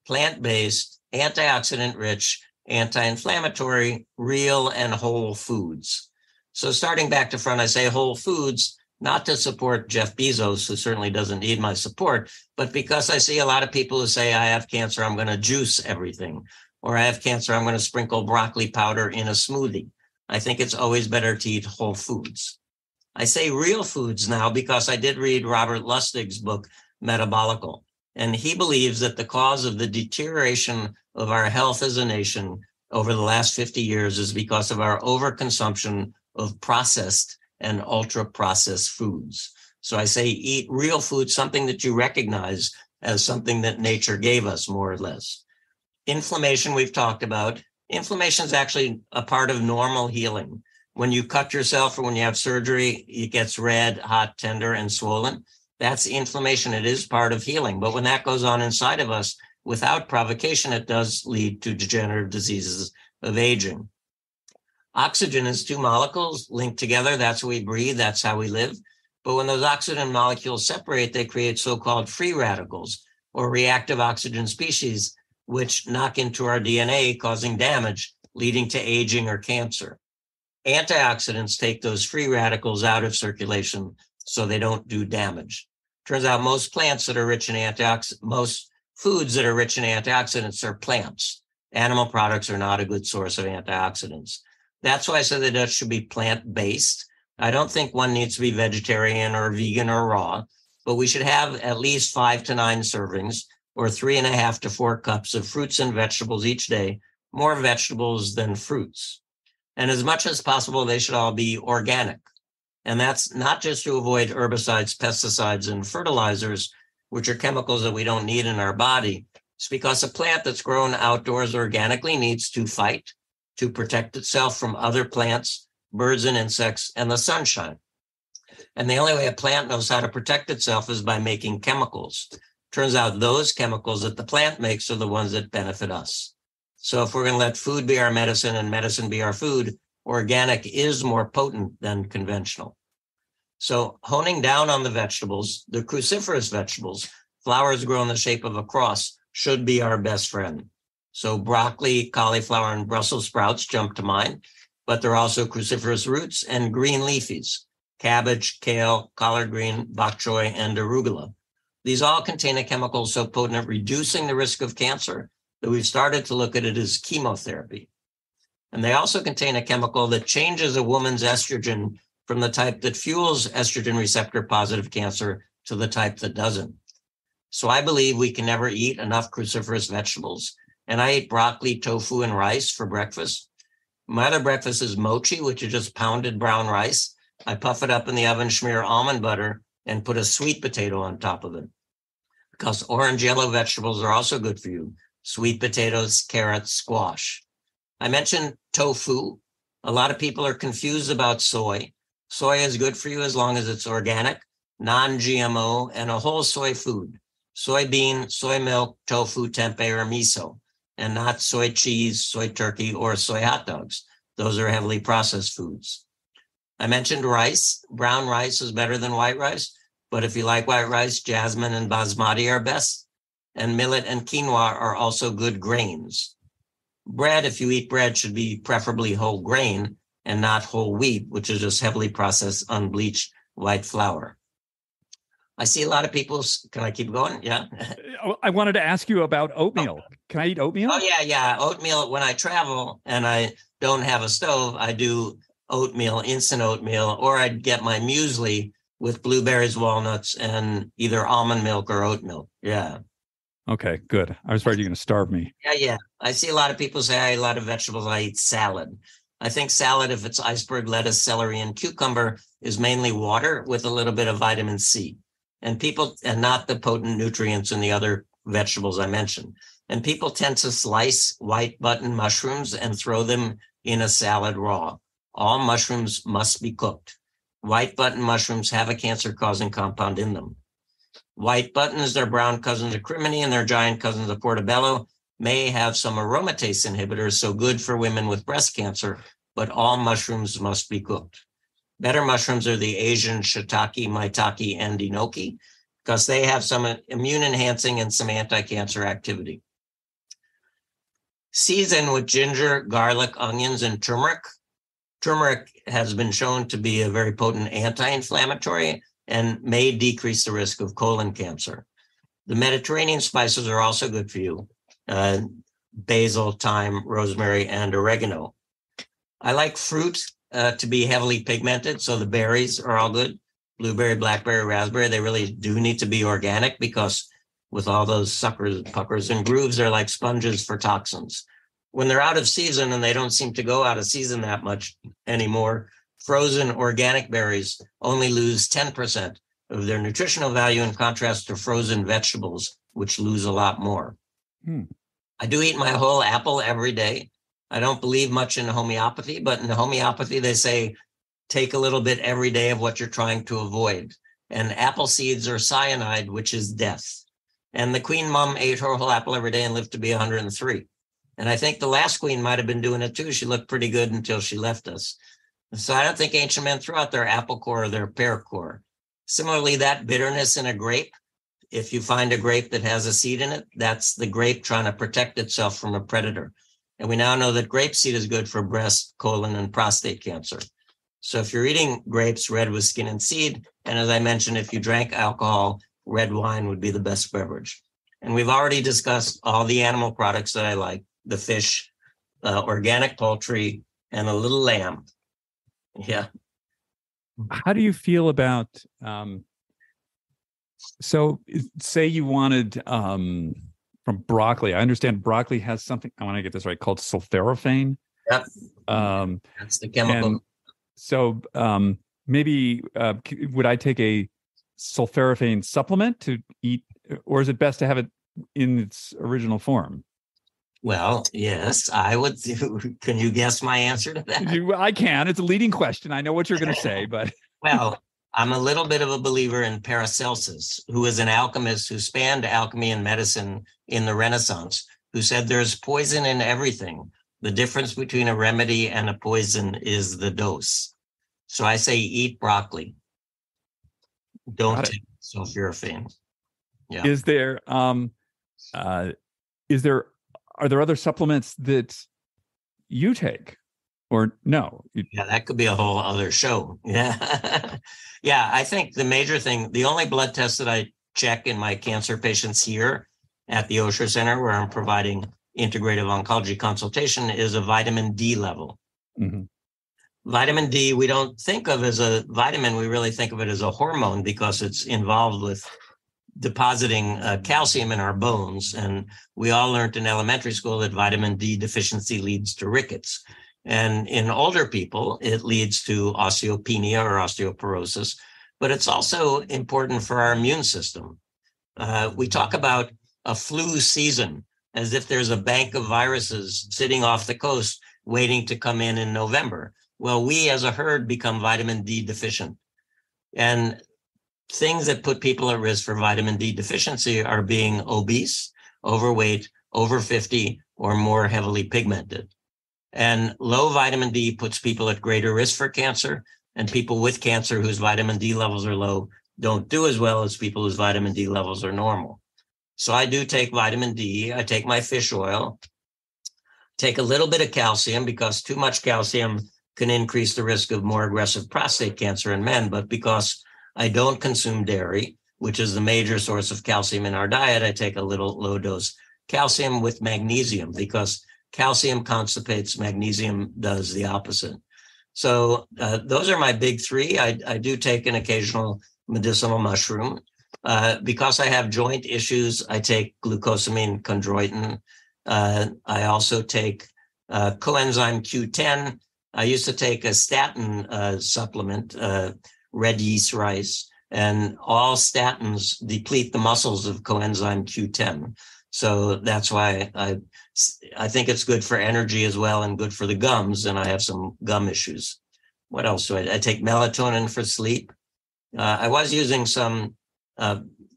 plant-based, antioxidant-rich, anti-inflammatory, real and whole foods. So starting back to front, I say whole foods, not to support Jeff Bezos, who certainly doesn't need my support, but because I see a lot of people who say, I have cancer, I'm going to juice everything, or I have cancer, I'm going to sprinkle broccoli powder in a smoothie. I think it's always better to eat whole foods. I say real foods now because I did read Robert Lustig's book, Metabolical, and he believes that the cause of the deterioration of our health as a nation over the last 50 years is because of our overconsumption of processed and ultra-processed foods. So I say eat real food, something that you recognize as something that nature gave us, more or less. Inflammation, we've talked about. Inflammation is actually a part of normal healing. When you cut yourself or when you have surgery, it gets red, hot, tender, and swollen. That's inflammation. It is part of healing. But when that goes on inside of us without provocation, it does lead to degenerative diseases of aging. Oxygen is two molecules linked together. That's how we breathe. That's how we live. But when those oxygen molecules separate, they create so-called free radicals or reactive oxygen species, which knock into our DNA, causing damage, leading to aging or cancer. Antioxidants take those free radicals out of circulation so they don't do damage. Turns out most plants that are rich in most foods that are rich in antioxidants are plants. Animal products are not a good source of antioxidants. That's why I said that it should be plant-based. I don't think one needs to be vegetarian or vegan or raw, but we should have at least 5 to 9 servings or 3.5 to 4 cups of fruits and vegetables each day, more vegetables than fruits. And as much as possible, they should all be organic. And that's not just to avoid herbicides, pesticides, and fertilizers, which are chemicals that we don't need in our body. It's because a plant that's grown outdoors organically needs to fight to protect itself from other plants, birds and insects, and the sunshine. And the only way a plant knows how to protect itself is by making chemicals. Turns out those chemicals that the plant makes are the ones that benefit us. So if we're going to let food be our medicine and medicine be our food, organic is more potent than conventional. So honing down on the vegetables, the cruciferous vegetables, flowers grow in the shape of a cross, should be our best friend. So broccoli, cauliflower, and Brussels sprouts jump to mind, but there are also cruciferous roots and green leafies, cabbage, kale, collard green, bok choy, and arugula. These all contain a chemical so potent at reducing the risk of cancer that we've started to look at it as chemotherapy. And they also contain a chemical that changes a woman's estrogen from the type that fuels estrogen receptor positive cancer to the type that doesn't. So I believe we can never eat enough cruciferous vegetables. And I eat broccoli, tofu, and rice for breakfast. My other breakfast is mochi, which is just pounded brown rice. I puff it up in the oven, smear almond butter, and put a sweet potato on top of it. Because orange yellow vegetables are also good for you. Sweet potatoes, carrots, squash. I mentioned tofu. A lot of people are confused about soy. Soy is good for you as long as it's organic, non-GMO, and a whole soy food. Soybean, soy milk, tofu, tempeh, or miso, and not soy cheese, soy turkey, or soy hot dogs. Those are heavily processed foods. I mentioned rice. Brown rice is better than white rice, but if you like white rice, jasmine and basmati are best. And millet and quinoa are also good grains. Bread, if you eat bread, should be preferably whole grain and not whole wheat, which is just heavily processed, unbleached white flour. I see a lot of people. Can I keep going? Yeah. I wanted to ask you about oatmeal. Can I eat oatmeal? Oh, yeah. Oatmeal, when I travel and I don't have a stove, I do oatmeal, instant oatmeal, or I'd get my muesli with blueberries, walnuts, and either almond milk or oat milk. Yeah. Okay, good. I was afraid you're going to starve me. Yeah. I see a lot of people say I eat a lot of vegetables. I eat salad. I think salad, if it's iceberg lettuce, celery, and cucumber, is mainly water with a little bit of vitamin C. And not the potent nutrients in the other vegetables I mentioned. And people tend to slice white button mushrooms and throw them in a salad raw. All mushrooms must be cooked. White button mushrooms have a cancer-causing compound in them. White buttons, they're brown cousins of crimini and they're giant cousins of portobello. may have some aromatase inhibitors, so good for women with breast cancer, but all mushrooms must be cooked. Better mushrooms are the Asian shiitake, maitake, and enoki, because they have some immune enhancing and some anti-cancer activity. Season with ginger, garlic, onions, and turmeric. Turmeric has been shown to be a very potent anti-inflammatory and may decrease the risk of colon cancer. The Mediterranean spices are also good for you. Basil, thyme, rosemary, and oregano. I like fruit to be heavily pigmented, so the berries are all good. Blueberry, blackberry, raspberry, they really do need to be organic because with all those suckers, puckers, and grooves, they're like sponges for toxins. When they're out of season, and they don't seem to go out of season that much anymore, frozen organic berries only lose 10% of their nutritional value in contrast to frozen vegetables, which lose a lot more. I do eat my whole apple every day. I don't believe much in homeopathy, but in homeopathy, they say, take a little bit every day of what you're trying to avoid. And apple seeds are cyanide, which is death. And the Queen Mum ate her whole apple every day and lived to be 103. And I think the last queen might have been doing it too. She looked pretty good until she left us. So I don't think ancient men threw out their apple core or their pear core. Similarly, that bitterness in a grape, if you find a grape that has a seed in it, that's the grape trying to protect itself from a predator. And we now know that grapeseed is good for breast, colon, and prostate cancer. So if you're eating grapes, red with skin and seed, and as I mentioned, if you drank alcohol, red wine would be the best beverage. And we've already discussed all the animal products that I like, the fish, organic poultry, and a little lamb. Yeah. How do you feel about, so say you wanted from broccoli, I understand broccoli has something, I want to get this right, called sulforaphane. Yep. That's the chemical. And so maybe would I take a sulforaphane supplement to eat, or is it best to have it in its original form? Well, yes, I would. Can you guess my answer to that? I can. It's a leading question. I know what you're going to say, but well, I'm a little bit of a believer in Paracelsus, who is an alchemist who spanned alchemy and medicine in the Renaissance, who said there's poison in everything. The difference between a remedy and a poison is the dose. So I say eat broccoli. Don't take sulforaphane. Yeah. Are there other supplements that you take or no? Yeah, that could be a whole other show. Yeah. Yeah, I think the major thing, the only blood test that I check in my cancer patients here at the Osher Center, where I'm providing integrative oncology consultation, is a vitamin D level. Mm-hmm. Vitamin D, we don't think of as a vitamin. We really think of it as a hormone because it's involved with depositing calcium in our bones. And we all learned in elementary school that vitamin D deficiency leads to rickets. And in older people, it leads to osteopenia or osteoporosis, but it's also important for our immune system. We talk about a flu season as if there's a bank of viruses sitting off the coast waiting to come in November. Well, we as a herd become vitamin D deficient. And things that put people at risk for vitamin D deficiency are being obese, overweight, over 50, or more heavily pigmented. And low vitamin D puts people at greater risk for cancer, and people with cancer whose vitamin D levels are low don't do as well as people whose vitamin D levels are normal. So I do take vitamin D. I take my fish oil, take a little bit of calcium because too much calcium can increase the risk of more aggressive prostate cancer in men. But because I don't consume dairy, which is the major source of calcium in our diet, I take a little low dose calcium with magnesium because calcium constipates, magnesium does the opposite. So those are my big three. I do take an occasional medicinal mushroom. Because I have joint issues, I take glucosamine chondroitin. I also take coenzyme Q10. I used to take a statin supplement, red yeast rice, and all statins deplete the muscles of coenzyme Q10. So that's why I think it's good for energy as well and good for the gums, and I have some gum issues. What else do I take melatonin for sleep. I was using some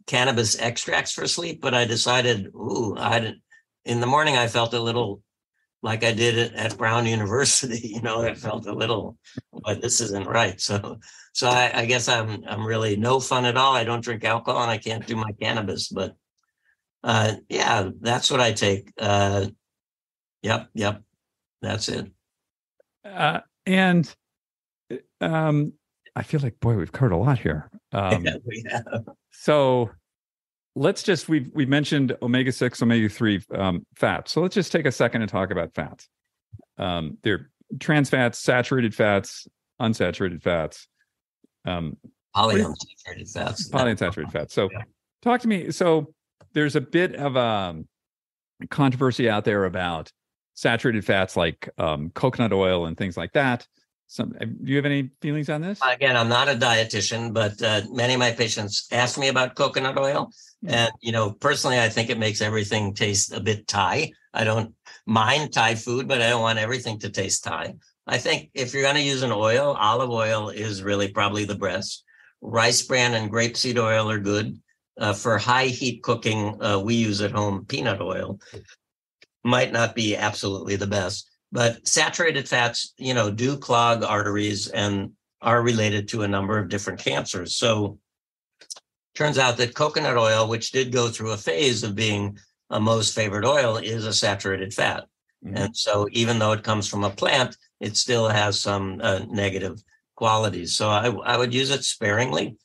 cannabis extracts for sleep, but I decided, in the morning, I felt a little like I did it at Brown University. I felt a little, but this isn't right. So I guess I'm really no fun at all. I don't drink alcohol and I can't do my cannabis, but yeah, that's what I take. Yep. That's it. And I feel like, boy, we've covered a lot here. Yeah, we have. So let's just, we mentioned omega-6, omega-3 fats. So let's just take a second and talk about fats. There are trans fats, saturated fats, unsaturated fats. Polyunsaturated fats. Polyunsaturated fats. So talk to me. So there's a bit of controversy out there about saturated fats like coconut oil and things like that. Do you have any feelings on this? Again, I'm not a dietitian, but many of my patients ask me about coconut oil. And, personally, I think it makes everything taste a bit Thai. I don't mind Thai food, but I don't want everything to taste Thai. I think if you're going to use an oil, olive oil is really probably the best. Rice bran and grapeseed oil are good. For high heat cooking, we use at home peanut oil. Might not be absolutely the best. But saturated fats, do clog arteries and are related to a number of different cancers. So turns out that coconut oil, which did go through a phase of being a most favored oil, is a saturated fat. Mm-hmm. And so even though it comes from a plant, it still has some negative qualities. So I would use it sparingly.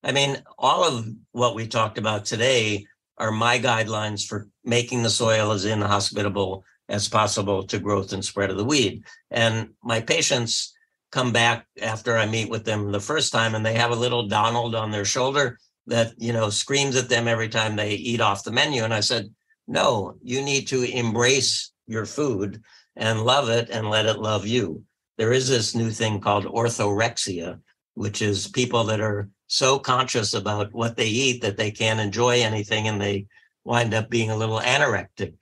I mean, all of what we talked about today are my guidelines for making the soil as inhospitable as possible to growth and spread of the weed. And my patients come back after I meet with them the first time and they have a little Donald on their shoulder that, screams at them every time they eat off the menu. And I said, no, you need to embrace your food and love it and let it love you. There is this new thing called orthorexia, which is people that are so conscious about what they eat that they can't enjoy anything and they wind up being a little anorectic.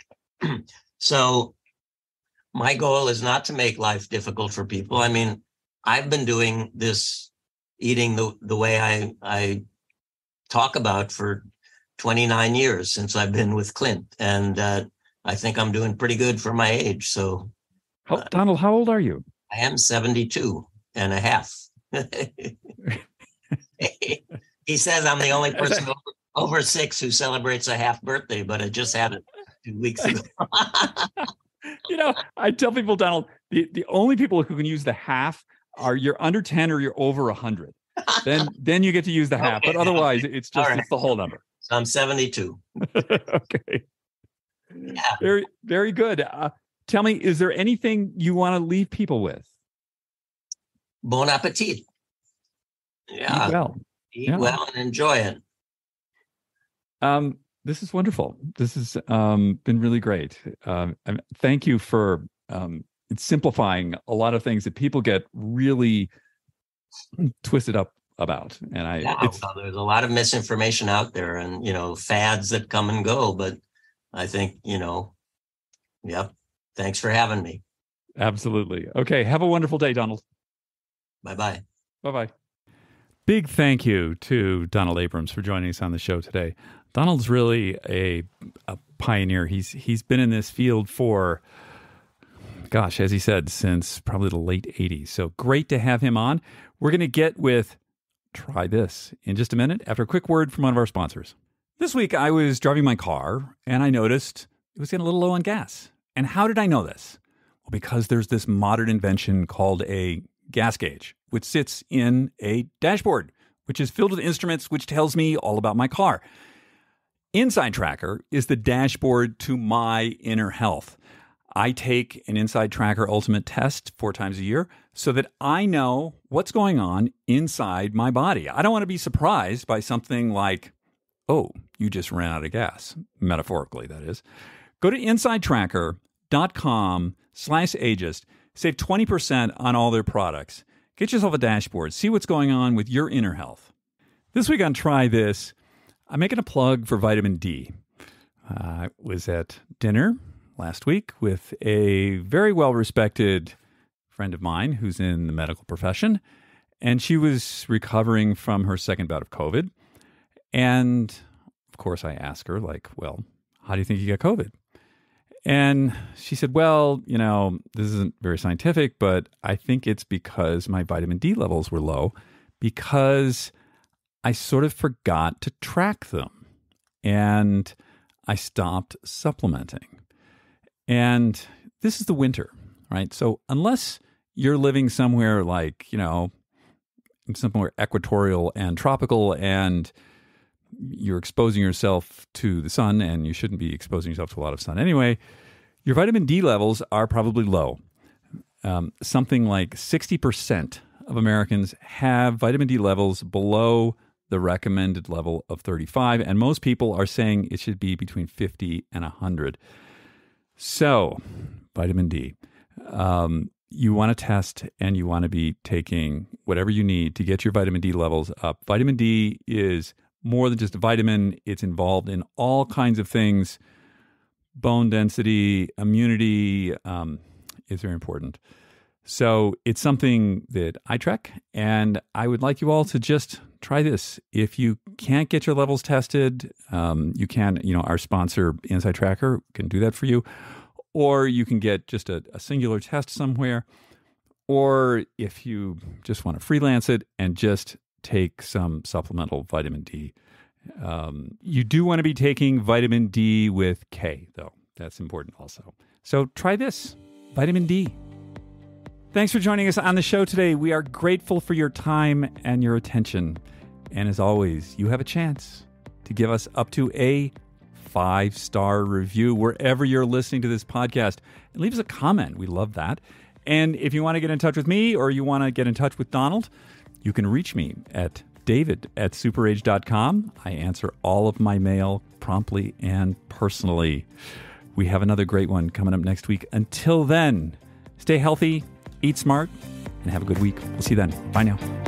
So my goal is not to make life difficult for people. I mean, I've been doing this eating the way I talk about for 29 years since I've been with Clint. And I think I'm doing pretty good for my age. So Donald, how old are you? I am 72 and a half. He says I'm the only person over 6 who celebrates a half birthday, but I just had it 2 weeks ago. I tell people, Donald, the only people who can use the half are you're under 10 or you're over 100. Then you get to use the half, but otherwise it's just right. It's the whole number. So I'm 72. Okay. Yeah. Very, very good. Tell me, is there anything you want to leave people with? Bon appetit. Yeah. Eat well and enjoy it. This is wonderful. This has been really great. Thank you for simplifying a lot of things that people get really twisted up about. And there's a lot of misinformation out there and, fads that come and go. But I think, thanks for having me. Absolutely. Okay. Have a wonderful day, Donald. Bye-bye. Bye-bye. Big thank you to Donald Abrams for joining us on the show today. Donald's really a pioneer. He's been in this field for, gosh, as he said, since probably the late 80s. So great to have him on. We're going to get with Try This in just a minute after a quick word from one of our sponsors. This week, I was driving my car and I noticed it was getting a little low on gas. And how did I know this? Well, because there's this modern invention called a gas gauge, which sits in a dashboard, which is filled with instruments, which tells me all about my car. Inside Tracker is the dashboard to my inner health. I take an Inside Tracker Ultimate test 4 times a year so that I know what's going on inside my body. I don't want to be surprised by something like, oh, you just ran out of gas, metaphorically, that is. Go to insidetracker.com/ageist. Save 20% on all their products. Get yourself a dashboard. See what's going on with your inner health. This week on Try This, I'm making a plug for vitamin D. I was at dinner last week with a very well-respected friend of mine who's in the medical profession, and she was recovering from her second bout of COVID. And, of course, I asked her, well, how do you think you got COVID? And she said, well, this isn't very scientific, but I think it's because my vitamin D levels were low because I sort of forgot to track them and I stopped supplementing. And this is the winter, right? So unless you're living somewhere like, somewhere equatorial and tropical and you're exposing yourself to the sun, and you shouldn't be exposing yourself to a lot of sun anyway, your vitamin D levels are probably low. Something like 60% of Americans have vitamin D levels below the recommended level of 35, and most people are saying it should be between 50 and 100. So, vitamin D. You want to test and you want to be taking whatever you need to get your vitamin D levels up. Vitamin D is more than just a vitamin. It's involved in all kinds of things. Bone density, immunity is very important. So it's something that I track, and I would like you all to just try this. If you can't get your levels tested, you can, our sponsor, Inside Tracker, can do that for you. Or you can get just a singular test somewhere. Or if you just want to freelance it and just take some supplemental vitamin D. You do want to be taking vitamin D with K, though. That's important also. So try this, vitamin D. Thanks for joining us on the show today. We are grateful for your time and your attention. And as always, you have a chance to give us up to a 5-star review wherever you're listening to this podcast. And leave us a comment. We love that. And if you want to get in touch with me or you want to get in touch with Donald, you can reach me at david@superage.com. I answer all of my mail promptly and personally. We have another great one coming up next week. Until then, stay healthy, eat smart, and have a good week. We'll see you then. Bye now.